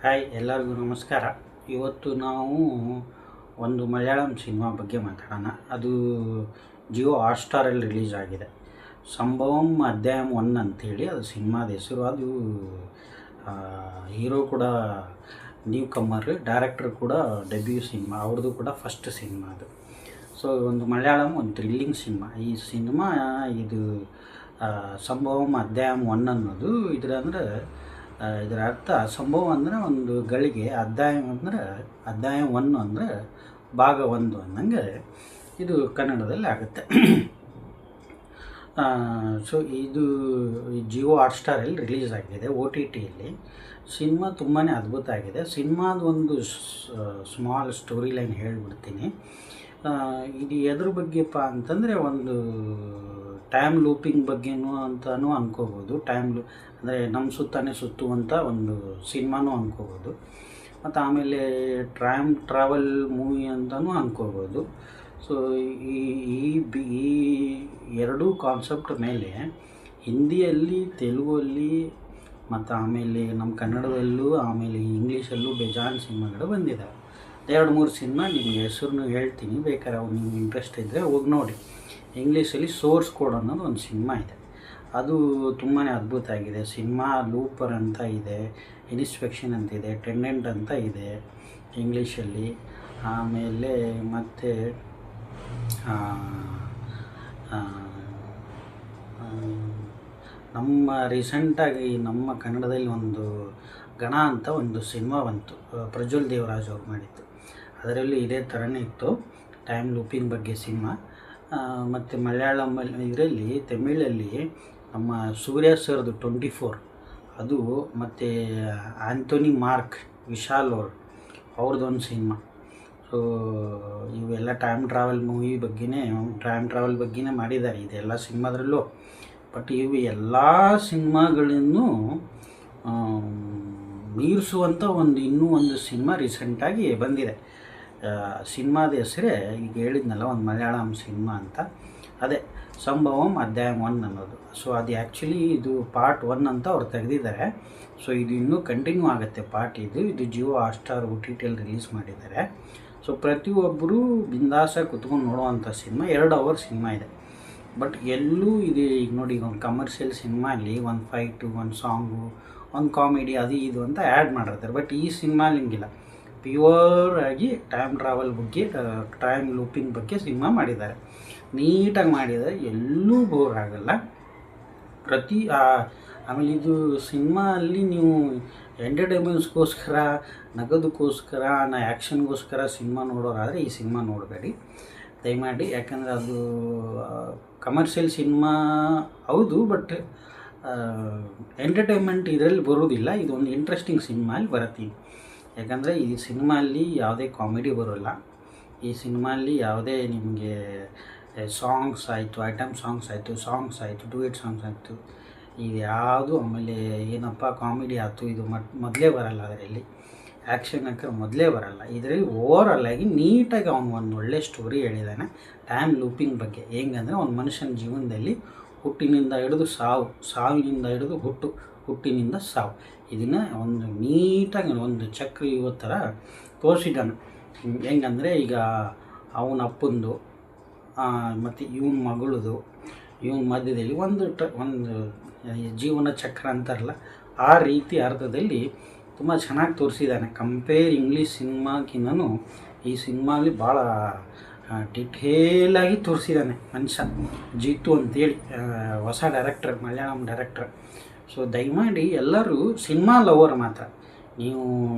Hi, ಎಲ್ಲರಿಗೂ ನಮಸ್ಕಾರ. ಇವತ್ತು ನಾವು ಒಂದು ಮಲಯಾಳಂ ಸಿನಿಮಾ ಬಗ್ಗೆ ಮಾತಾಡೋಣ. ಅದು ಜಿಯೋ ಹಾಟ್‌ಸ್ಟಾರಲ್ಲಿ ರಿಲೀಸ್ ಆಗಿದೆ. ಸಂಭವಂ ಅಧ್ಯಾಯಂ 1 ಅಂಥೇಳಿ ಅದು ಸಿನಿಮಾದ ಹೆಸರು. ಅದು ಹೀರೋ ಕೂಡ ನ್ಯೂ ಕಮ್ಮರ್, ಡೈರೆಕ್ಟರ್ ಕೂಡ ಡೆಬ್ಯೂ ಸಿನಿಮಾ, ಅವ್ರದ್ದು ಕೂಡ ಫಸ್ಟ್ ಸಿನಿಮಾ ಅದು. ಸೊ ಒಂದು ಮಲಯಾಳಂ, ಒಂದು ಥ್ರಿಲ್ಲಿಂಗ್ ಸಿನಿಮಾ. ಈ ಸಿನಿಮಾ ಇದು ಸಂಭವಂ ಅಧ್ಯಾಯಂ 1 ಅನ್ನೋದು ಇದರ ಅರ್ಥ ಸಂಭವ ಅಂದರೆ ಒಂದು ಗಳಿಗೆ, ಅಧ್ಯಾಯ 1 ಅಂದರೆ ಭಾಗ 1 ಅನ್ನಂಗೆ ಇದು ಕನ್ನಡದಲ್ಲಿ ಆಗುತ್ತೆ. ಸೊ ಇದು ಜಿಯೋ ಹಾಟ್‌ಸ್ಟಾರಲ್ಲಿ ರಿಲೀಸ್ ಆಗಿದೆ, OTTಯಲ್ಲಿ. ಸಿನಿಮಾ ತುಂಬಾ ಅದ್ಭುತ ಆಗಿದೆ. ಸಿನಿಮಾದ ಒಂದು ಸ್ಮಾಲ್ ಸ್ಟೋರಿ ಲೈನ್ ಹೇಳಿಬಿಡ್ತೀನಿ. ಇದು ಎದ್ರ ಬಗ್ಗೆಪ್ಪ ಅಂತಂದರೆ, ಒಂದು ಟೈಮ್ ಲೂಪಿಂಗ್ ಬಗ್ಗೆನೂ ಅಂತಲೂ ಅನ್ಕೋಬೋದು. ಅಂದರೆ ನಮ್ಮ ಸುತ್ತನೇ ಸುತ್ತುವಂಥ ಒಂದು ಸಿನಿಮಾನೂ ಅನ್ಕೋಬೋದು. ಮತ್ತು ಆಮೇಲೆ ಟ್ರಾವೆಲ್ ಮೂವಿ ಅಂತಲೂ ಅನ್ಕೋಬೋದು. ಸೊ ಈ ಎರಡೂ ಕಾನ್ಸೆಪ್ಟ್ ಮೇಲೆ ಹಿಂದಿಯಲ್ಲಿ, ತೆಲುಗಲ್ಲಿ ಮತ್ತು ಆಮೇಲೆ ನಮ್ಮ ಕನ್ನಡದಲ್ಲೂ, ಆಮೇಲೆ ಇಂಗ್ಲೀಷಲ್ಲೂ ಬೇಜಾನ್ ಸಿನಿಮಾಗಳು ಬಂದಿದ್ದಾವೆ. 2-3 ಸಿನಿಮಾ ನಿಮಗೆ ಹೆಸರನ್ನು ಹೇಳ್ತೀನಿ, ಬೇಕಾದ್ರೆ ಅವ್ರು ನಿಮ್ಗೆ ಇಂಟ್ರೆಸ್ಟ್ ಇದ್ದರೆ ಹೋಗಿ ನೋಡಿ. ಇಂಗ್ಲೀಷಲ್ಲಿ ಸೋರ್ಸ್ ಕೋಡ್ ಅನ್ನೋದು ಒಂದು ಸಿನಿಮಾ ಇದೆ. ಅದು ತುಂಬಾ ಅದ್ಭುತ ಆಗಿದೆ. ಸಿನಿಮಾ ಲೂಪರ್ ಅಂತ ಇದೆ, ಇನ್ಸ್ಪೆಕ್ಷನ್ ಅಂತಿದೆ, ಟೆನೆಂಟ್ ಅಂತ ಇದೆ ಇಂಗ್ಲೀಷಲ್ಲಿ. ಆಮೇಲೆ ಮತ್ತು ನಮ್ಮ ರೀಸೆಂಟಾಗಿ ನಮ್ಮ ಕನ್ನಡದಲ್ಲಿ ಒಂದು ಗಣ ಅಂತ ಒಂದು ಸಿನಿಮಾ ಬಂತು, ಪ್ರಜ್ವಲ್ ದೇವರಾಜ್ ಅವ್ರು ಮಾಡಿತ್ತು. ಅದರಲ್ಲಿ ಇದೇ ಥರನೇ ಇತ್ತು, ಟೈಮ್ ಲೂಪಿಂಗ್ ಬಗ್ಗೆ ಸಿನಿಮಾ. ಮತ್ತು ಮಲಯಾಳಮಲ್ಲಿ, ತಮಿಳಲ್ಲಿ ನಮ್ಮ ಸೂರ್ಯ ಸರ್ದು 24 ಅದು, ಮತ್ತು ಆಂಥೋನಿ ಮಾರ್ಕ್, ವಿಶಾಲ್ ಅವ್ರದ್ದೊಂದು ಸಿನಿಮಾ. ಸೊ ಇವೆಲ್ಲ ಟೈಮ್ ಟ್ರಾವೆಲ್ ಬಗ್ಗೆನೇ ಮಾಡಿದ್ದಾರೆ ಇದೆಲ್ಲ ಸಿನಿಮಾದ್ರಲ್ಲೂ. ಬಟ್ ಇವು ಎಲ್ಲ ಸಿನಿಮಾಗಳನ್ನು ಮೀರಿಸುವಂಥ ಇನ್ನೂ ಒಂದು ಸಿನಿಮಾ ರೀಸೆಂಟಾಗಿ ಬಂದಿದೆ. ಸಿನಿಮಾದ ಹೆಸರೇ ಈಗ ಹೇಳಿದ್ನಲ್ಲ, ಒಂದು ಮಲಯಾಳಂ ಸಿನಿಮಾ ಅಂತ, ಅದೇ ಸಂಭವಂ ಅಧ್ಯಾಯಂ 1 ಅನ್ನೋದು. ಸೊ ಅದು ಆ್ಯಕ್ಚುಲಿ ಇದು ಪಾರ್ಟ್ 1 ಅಂತ ಅವ್ರು ತೆಗೆದಿದ್ದಾರೆ. ಸೊ ಇದು ಇನ್ನೂ ಕಂಟಿನ್ಯೂ ಆಗುತ್ತೆ ಪಾರ್ಟ್. ಇದು ಜಿಯೋ ಹಾಟ್‌ಸ್ಟಾರ್ OTTಯಲ್ಲಿ ರಿಲೀಸ್ ಮಾಡಿದ್ದಾರೆ. ಸೊ ಪ್ರತಿಯೊಬ್ಬರು ಬಿಂದಾಸ ಕುತ್ಕೊಂಡು ನೋಡುವಂಥ ಸಿನಿಮಾ. 2 ಅವರ್ ಸಿನಿಮಾ ಇದೆ. ಬಟ್ ಎಲ್ಲೂ ಇದೆ, ಈಗ ನೋಡಿ, ಒಂದು ಕಮರ್ಷಿಯಲ್ ಸಿನಿಮಾಲಿ ಒಂದು ಫೈಟು, ಒಂದು ಸಾಂಗು, ಒಂದು ಕಾಮಿಡಿ, ಅದು ಇದು ಅಂತ ಆ್ಯಡ್ ಮಾಡಿರ್ತಾರೆ. ಬಟ್ ಈ ಸಿನಿಮಾಲಿ ಹಿಂಗಿಲ್ಲ. ಪ್ಯೂರ್ ಆಗಿ ಟೈಮ್ ಟ್ರಾವೆಲ್ ಬಗ್ಗೆ, ಟೈಮ್ ಲೂಪಿಂಗ್ ಬಗ್ಗೆ ಸಿನಿಮಾ ಮಾಡಿದ್ದಾರೆ. ನೀಟಾಗಿ ಮಾಡಿದ್ದಾರೆ, ಎಲ್ಲೂ ಬೋರ್ ಆಗಲ್ಲ. ಆಮೇಲೆ ಇದು ಸಿನಿಮಾ ಅಲ್ಲಿ ನೀವು ಎಂಟರ್ಟೈನ್ಮೆಂಟ್ಸ್ಗೋಸ್ಕರ, ನಗದಕ್ಕೋಸ್ಕರ, ಆ್ಯಕ್ಷನ್ಗೋಸ್ಕರ ಸಿನಿಮಾ ನೋಡೋರಾದರೆ ಈ ಸಿನಿಮಾ ನೋಡಬೇಡಿ ದಯಮಾಡಿ. ಯಾಕಂದರೆ ಅದು ಕಮರ್ಷಿಯಲ್ ಸಿನಿಮಾ ಹೌದು, ಬಟ್ ಎಂಟರ್ಟೈನ್ಮೆಂಟ್ ಇದರಲ್ಲಿ ಬರೋದಿಲ್ಲ. ಇದೊಂದು ಇಂಟ್ರೆಸ್ಟಿಂಗ್ ಸಿನಿಮಾ ಅಲ್ಲಿ ಬರುತ್ತೆ. ಯಾಕಂದರೆ ಈ ಸಿನಿಮಾಲ್ಲಿ ಯಾವುದೇ ಕಾಮಿಡಿ ಬರೋಲ್ಲ. ಈ ಸಿನಿಮಾಲ್ಲಿ ಯಾವುದೇ ನಿಮಗೆ ಸಾಂಗ್ಸ್ ಆಯಿತು, ಐಟಮ್ ಸಾಂಗ್ಸ್ ಆಯಿತು, ಡೂಯೆಟ್ ಸಾಂಗ್ಸ್ ಆಯಿತು, ಇದು ಯಾವುದು, ಆಮೇಲೆ ಏನಪ್ಪ ಕಾಮಿಡಿ ಆಯಿತು, ಇದು ಮೊದಲೇ ಬರಲ್ಲ. ಅದರಲ್ಲಿ ಆ್ಯಕ್ಷನ್ ಮೊದಲೇ ಬರಲ್ಲ. ಇದರಲ್ಲಿ ಓವರಾಲ್ ಆಗಿ ನೀಟಾಗಿ ಒಂದು ಒಳ್ಳೆ ಸ್ಟೋರಿ ಹೇಳಿದ್ದಾನೆ ಟೈಮ್ ಲೂಪಿಂಗ್ ಬಗ್ಗೆ. ಹೆಂಗಂದರೆ, ಒಂದು ಮನುಷ್ಯನ ಜೀವನದಲ್ಲಿ ಹುಟ್ಟಿನಿಂದ ಹಿಡಿದು ಸಾವು, ಸಾವಿನಿಂದ ಹಿಡಿದು ಹುಟ್ಟಿನಿಂದ ಸಾವು, ಇದನ್ನು ಒಂದು ನೀಟಾಗಿ ಒಂದು ಚಕ್ರ ಥರ ತೋರಿಸಿದ್ದಾನೆ. ಹೆಂಗಂದರೆ, ಈಗ ಅವನ ಅಪ್ಪಂದು ಮತ್ತು ಇವನ ಮಗಳದು, ಇವನ ಮಧ್ಯದಲ್ಲಿ ಒಂದು ಜೀವನ ಚಕ್ರ ಅಂತಾರಲ್ಲ, ಆ ರೀತಿ ಅರ್ಥದಲ್ಲಿ ತುಂಬ ಚೆನ್ನಾಗಿ ತೋರಿಸಿದ್ದಾನೆ. ಇಂಗ್ಲೀಷ್ ಸಿನಿಮಾಕ್ಕಿಂತನೂ ಈ ಸಿನಿಮಾಲಿ ಭಾಳ ಡಿಟೇಲಾಗಿ ತೋರಿಸಿದ್ದಾನೆ ಮನುಷ್ಯ. ಜೀತು ಅಂತೇಳಿ ಹೊಸ ಡೈರೆಕ್ಟರ್, ಮಲಯಾಳಂ ಡೈರೆಕ್ಟರ್. ಸೊ ದಯಮಾಡಿ ಎಲ್ಲರೂ ಸಿನಿಮಾ ಲವರ್ ಮಾತ್ರ, ನೀವು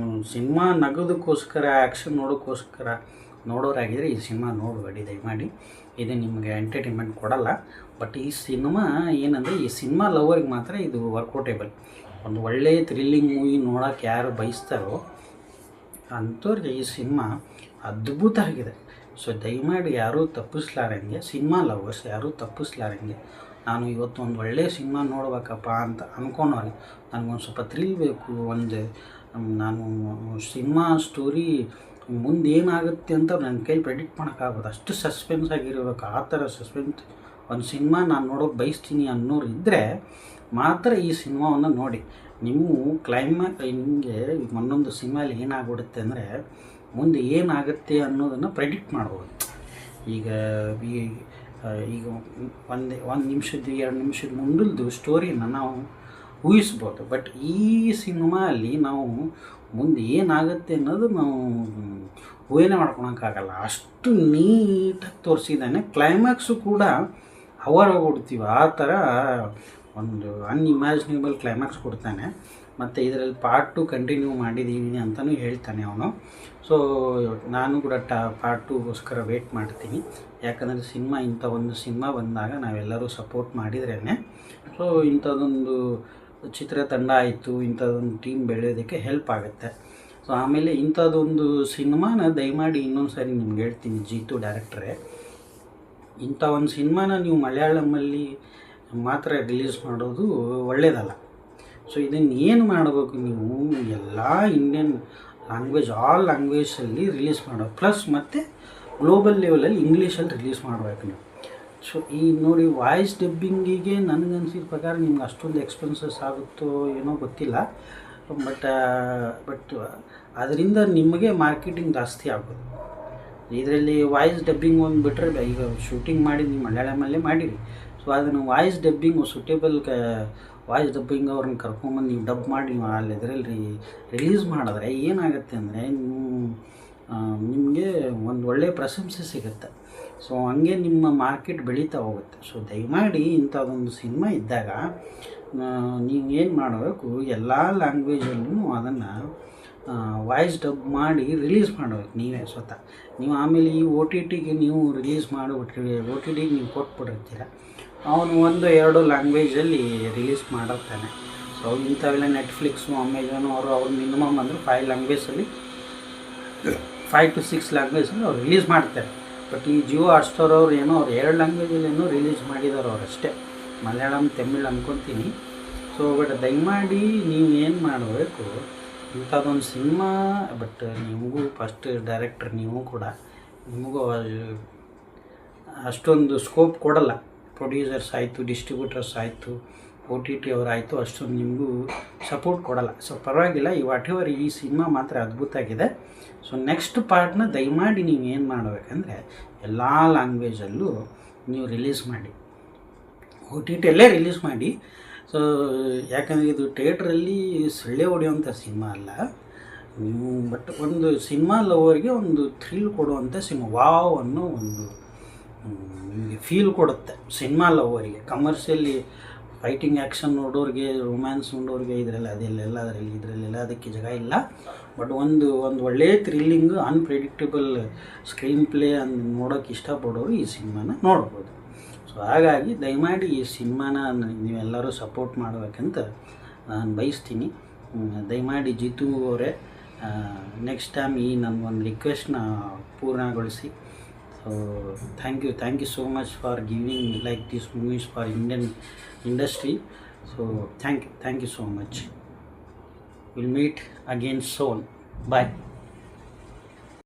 ಸಿನಿಮಾ ನಗೋದಕ್ಕೋಸ್ಕರ, ಆ್ಯಕ್ಷನ್ ನೋಡೋಕ್ಕೋಸ್ಕರ ನೋಡೋರಾಗಿದ್ದರೆ ಈ ಸಿನಿಮಾ ನೋಡಬೇಡಿ ದಯಮಾಡಿ. ಇದು ನಿಮಗೆ ಎಂಟರ್ಟೈನ್ಮೆಂಟ್ ಕೊಡಲ್ಲ. ಬಟ್ ಈ ಸಿನಿಮಾ ಏನಂದರೆ, ಈ ಸಿನಿಮಾ ಲವರ್ಗೆ ಮಾತ್ರ ಇದು ವರ್ಕೌಟೇಬಲ್. ಒಂದು ಒಳ್ಳೆಯ ಥ್ರಿಲ್ಲಿಂಗ್ ಮೂವಿ ನೋಡೋಕೆ ಯಾರು ಬಯಸ್ತಾರೋ ಅಂಥವ್ರಿಗೆ ಈ ಸಿನಿಮಾ ಅದ್ಭುತ ಆಗಿದೆ. ಸೊ ದಯಮಾಡಿ ಯಾರೂ ತಪ್ಪಿಸ್ಲಾರಂಗೆ, ಸಿನಿಮಾ ಲವರ್ಸ್ ಯಾರೂ ತಪ್ಪಿಸ್ಲಾರಂಗೆ, ನಾನು ಇವತ್ತು ಒಂದು ಒಳ್ಳೆಯ ಸಿನಿಮಾ ನೋಡ್ಬೇಕಪ್ಪ ಅಂತ ಅಂದ್ಕೊಂಡವ್ರಿಗೆ, ನನಗೊಂದು ಸ್ವಲ್ಪ ಥ್ರಿಲ್ ಬೇಕು, ನಾನು ಸಿನಿಮಾ ಸ್ಟೋರಿ ಮುಂದೆ ಏನಾಗುತ್ತೆ ಅಂತ ನನ್ನ ಕೈಲಿ ಪ್ರೆಡಿಕ್ಟ್ ಮಾಡೋಕ್ಕಾಗೋದು, ಅಷ್ಟು ಸಸ್ಪೆನ್ಸ್ ಆಗಿರಬೇಕು. ಆ ಥರ ಸಸ್ಪೆನ್ಸ್ ಒಂದು ಸಿನಿಮಾ ನಾನು ನೋಡೋಕೆ ಬಯಸ್ತೀನಿ ಅನ್ನೋರು ಇದ್ದರೆ ಮಾತ್ರ ಈ ಸಿನಿಮಾವನ್ನು ನೋಡಿ. ನೀವು ನಿಮಗೆ ಒಂದೊಂದು ಸಿನಿಮಾಲಿ ಏನಾಗ್ಬಿಡುತ್ತೆ ಅಂದರೆ ಮುಂದೆ ಏನಾಗುತ್ತೆ ಅನ್ನೋದನ್ನು ಪ್ರೆಡಿಕ್ಟ್ ಮಾಡ್ಬೋದು. ಈಗ ಈಗ ಒಂದು ನಿಮಿಷದ್ದು 2 ನಿಮಿಷದ ಮುಂದಲ್ದು ಸ್ಟೋರಿನ ನಾವು ಊಹಿಸ್ಬೋದು. ಬಟ್ ಈ ಸಿನಿಮಾ ಅಲ್ಲಿ ನಾವು ಮುಂದೆ ಏನಾಗುತ್ತೆ ಅನ್ನೋದು ನಾವು ಊಹೆನೇ ಮಾಡ್ಕೊಳಕ್ಕಾಗಲ್ಲ, ಅಷ್ಟು ನೀಟಾಗಿ ತೋರಿಸಿದ್ದಾನೆ. ಕ್ಲೈಮ್ಯಾಕ್ಸು ಕೂಡ ಹೋಗ್ಬಿಡ್ತೀವಿ, ಆ ಥರ ಒಂದು ಅನ್ಇಮ್ಯಾಜಿನೇಬಲ್ ಕ್ಲೈಮ್ಯಾಕ್ಸ್ ಕೊಡ್ತಾನೆ. ಮತ್ತು ಇದರಲ್ಲಿ ಪಾರ್ಟ್ 2 ಕಂಟಿನ್ಯೂ ಮಾಡಿದ್ದೀವಿ ಅಂತಲೂ ಹೇಳ್ತಾನೆ ಅವನು. ಸೊ ನಾನು ಕೂಡ ಪಾರ್ಟ್ 2ಗೋಸ್ಕರ ವೇಟ್ ಮಾಡ್ತೀನಿ. ಯಾಕಂದರೆ ಇಂಥ ಒಂದು ಸಿನಿಮಾ ಬಂದಾಗ ನಾವೆಲ್ಲರೂ ಸಪೋರ್ಟ್ ಮಾಡಿದ್ರೇ ಸೊ ಇಂಥದ್ದೊಂದು ಚಿತ್ರತಂಡ ಆಯಿತು, ಇಂಥದ್ದೊಂದು ಟೀಮ್ ಬೆಳೆಯೋದಕ್ಕೆ ಹೆಲ್ಪ್ ಆಗುತ್ತೆ. ಸೊ ಆಮೇಲೆ ಇಂಥದ್ದೊಂದು ಸಿನಿಮಾನ ದಯಮಾಡಿ ಇನ್ನೊಂದು ಸಾರಿ ನಿಮ್ಗೆ ಹೇಳ್ತೀನಿ, ಜೀತು ಡೈರೆಕ್ಟ್ರೇ, ಇಂಥ ಒಂದು ಸಿನಿಮಾನ ನೀವು ಮಲಯಾಳಮಲ್ಲಿ ಮಾತ್ರ ರಿಲೀಸ್ ಮಾಡೋದು ಒಳ್ಳೆಯದಲ್ಲ. ಸೊ ಇದನ್ನು ಏನು ಮಾಡಬೇಕು, ನೀವು ಎಲ್ಲ ಇಂಡಿಯನ್ ಲ್ಯಾಂಗ್ವೇಜ್ ಆಲ್ ಲ್ಯಾಂಗ್ವೇಜಲ್ಲಿ ರಿಲೀಸ್ ಮಾಡೋ, ಪ್ಲಸ್ ಮತ್ತು ಗ್ಲೋಬಲ್ ಲೆವೆಲಲ್ಲಿ ಇಂಗ್ಲೀಷಲ್ಲಿ ರಿಲೀಸ್ ಮಾಡಬೇಕು ನೀವು. ಸೊ ಈ ನೋಡಿ ವಾಯ್ಸ್ ಡಬ್ಬಿಂಗಿಗೆ ನನಗನ್ಸಿದ ಪ್ರಕಾರ ನಿಮ್ಗೆ ಅಷ್ಟೊಂದು ಎಕ್ಸ್ಪೆನ್ಸಸ್ ಆಗುತ್ತೋ ಏನೋ ಗೊತ್ತಿಲ್ಲ. ಬಟ್ ಅದರಿಂದ ನಿಮಗೆ ಮಾರ್ಕೆಟಿಂಗ್ ಜಾಸ್ತಿ ಆಗೋದು. ಇದರಲ್ಲಿ ವಾಯ್ಸ್ ಡಬ್ಬಿಂಗ್ ಒಂದು ಬಿಟ್ಟರೆ, ಈಗ ಶೂಟಿಂಗ್ ಮಾಡಿ ನೀವು ಮಲಯಾಳಮಲ್ಲೇ ಮಾಡಿರಿ, ಸೊ ಅದನ್ನು voice dubbing suitable voice dubbing ಅವ್ರನ್ನ ಕರ್ಕೊಂಬಂದು ನೀವು ಡಬ್ ಮಾಡಿ ಅಲ್ಲಿ ಇದರಲ್ಲಿ ರಿಲೀಸ್ ಮಾಡಿದ್ರೆ ಏನಾಗುತ್ತೆ ಅಂದರೆ ನಿಮಗೆ ಒಂದು ಒಳ್ಳೆಯ ಪ್ರಶಂಸೆ ಸಿಗುತ್ತೆ. ಸೊ ಹಂಗೆ ನಿಮ್ಮ ಮಾರ್ಕೆಟ್ ಬೆಳೀತಾ ಹೋಗುತ್ತೆ. ಸೊ ದಯಮಾಡಿ ಇಂಥದ್ದೊಂದು ಸಿನಿಮಾ ಇದ್ದಾಗ ನೀವು ಏನು ಮಾಡಬೇಕು, ಎಲ್ಲ ಲ್ಯಾಂಗ್ವೇಜಲ್ಲೂ ಅದನ್ನು ವಾಯ್ಸ್ ಡಬ್ ಮಾಡಿ ರಿಲೀಸ್ ಮಾಡಬೇಕು ನೀವೇ ಸ್ವತಃ. ನೀವು ಆಮೇಲೆ ಈ OTTಗೆ ನೀವು ರಿಲೀಸ್ ಮಾಡಿಬಿಟ್ರಿ, OTTಗೆ ನೀವು ಕೊಟ್ಬಿಟ್ಟಿರ್ತೀರ, ಅವನು 1-2 ಲ್ಯಾಂಗ್ವೇಜಲ್ಲಿ ರಿಲೀಸ್ ಮಾಡಿರ್ತಾನೆ. ಸೊ ಇಂಥವೆಲ್ಲ ನೆಟ್ಫ್ಲಿಕ್ಸು, ಅಮೆಝಾನು ಅವ್ರು ಮಿನಿಮಮ್ ಅಂದರೆ 5 ಲ್ಯಾಂಗ್ವೇಜಲ್ಲಿ 5 to 6 ಲ್ಯಾಂಗ್ವೇಜಲ್ಲಿ ಅವ್ರು ರಿಲೀಸ್ ಮಾಡ್ತಾರೆ. ಬಟ್ ಈ ಜಿಯೋ ಹಾಟ್ಸ್ಟಾರ್ ಅವ್ರು ಏನೋ 2 ಲ್ಯಾಂಗ್ವೇಜಲ್ಲಿ ಏನೋ ರಿಲೀಸ್ ಮಾಡಿದ್ದಾರೆ ಅವರಷ್ಟೇ, ಮಲಯಾಳಂ ತಮಿಳ್ ಅಂದ್ಕೊತೀನಿ. ಸೊ ಬಟ್ ದಯಮಾಡಿ ನೀವು ಏನು ಮಾಡಬೇಕು, ಇಂಥದ್ದೊಂದು ಸಿನಿಮಾ, ಬಟ್ ನಿಮಗೂ ಫಸ್ಟ್ ಡೈರೆಕ್ಟರ್ ನೀವು ಕೂಡ ನಿಮಗೂ ಅಷ್ಟೊಂದು ಸ್ಕೋಪ್ ಕೊಡಲ್ಲ. ಪ್ರೊಡ್ಯೂಸರ್ಸ್ ಆಯಿತು, ಡಿಸ್ಟ್ರಿಬ್ಯೂಟರ್ಸ್ ಆಯಿತು, OTT ಅವರಾಯಿತು, ಅಷ್ಟೊಂದು ನಿಮಗೂ ಸಪೋರ್ಟ್ ಕೊಡಲ್ಲ. ಸೊ ಪರವಾಗಿಲ್ಲ, ಈ ವಾಟೆವರ್ ಈ ಸಿನಿಮಾ ಮಾತ್ರ ಅದ್ಭುತ ಆಗಿದೆ. ಸೊ ನೆಕ್ಸ್ಟ್ ಪಾರ್ಟ್ನ ದಯಮಾಡಿ ನೀವು ಏನು ಮಾಡಬೇಕಂದ್ರೆ ಎಲ್ಲ ಲ್ಯಾಂಗ್ವೇಜಲ್ಲೂ ನೀವು ರಿಲೀಸ್ ಮಾಡಿ, OTTಯಲ್ಲೇ ರಿಲೀಸ್ ಮಾಡಿ. ಸೊ ಯಾಕಂದರೆ ಇದು ಥಿಯೇಟ್ರಲ್ಲಿ ಸೊಳ್ಳೆ ಹೊಡೆಯುವಂಥ ಸಿನಿಮಾ ಅಲ್ಲ ನೀವು, ಬಟ್ ಒಂದು ಸಿನಿಮಾ ಲವರ್ಗೆ ಒಂದು ಥ್ರಿಲ್ ಕೊಡುವಂಥ ಸಿನಿಮಾ, ವಾವ್ ಅನ್ನೋ ಒಂದು ನಿಮಗೆ ಫೀಲ್ ಕೊಡುತ್ತೆ ಸಿನಿಮಾ ಲವರಿಗೆ. ಕಮರ್ಷಿಯಲಿ ಫೈಟಿಂಗ್ ಆ್ಯಕ್ಷನ್ ನೋಡೋರಿಗೆ, ರೊಮ್ಯಾನ್ಸ್ ನೋಡೋರಿಗೆ ಇದರಲ್ಲೆಲ್ಲ ಅದಕ್ಕೆ ಜಾಗ ಇಲ್ಲ. ಬಟ್ ಒಂದು ಒಳ್ಳೆಯ ಥ್ರಿಲ್ಲಿಂಗ್, ಅನ್ಪ್ರೆಡಿಕ್ಟಬಲ್ ಸ್ಕ್ರೀನ್ ಪ್ಲೇ ನೋಡೋಕ್ಕೆ ಇಷ್ಟಪಡೋರು ಈ ಸಿನಿಮಾನ ನೋಡ್ಬೋದು. ಸೊ ಹಾಗಾಗಿ ದಯಮಾಡಿ ಈ ಸಿನಿಮಾನ ನೀವೆಲ್ಲರೂ ಸಪೋರ್ಟ್ ಮಾಡಬೇಕಂತ ನಾನು ಬಯಸ್ತೀನಿ. ದಯಮಾಡಿ ಜಿತು ಅವರೇ ನೆಕ್ಸ್ಟ್ ಟೈಮ್ ಈ ನನ್ನ ಒಂದು ರಿಕ್ವೆಸ್ಟ್ನ ಪೂರ್ಣಗೊಳಿಸಿ. So thank you so much for giving like this movies for Indian industry. So thank you so much. We'll meet again soon. Bye.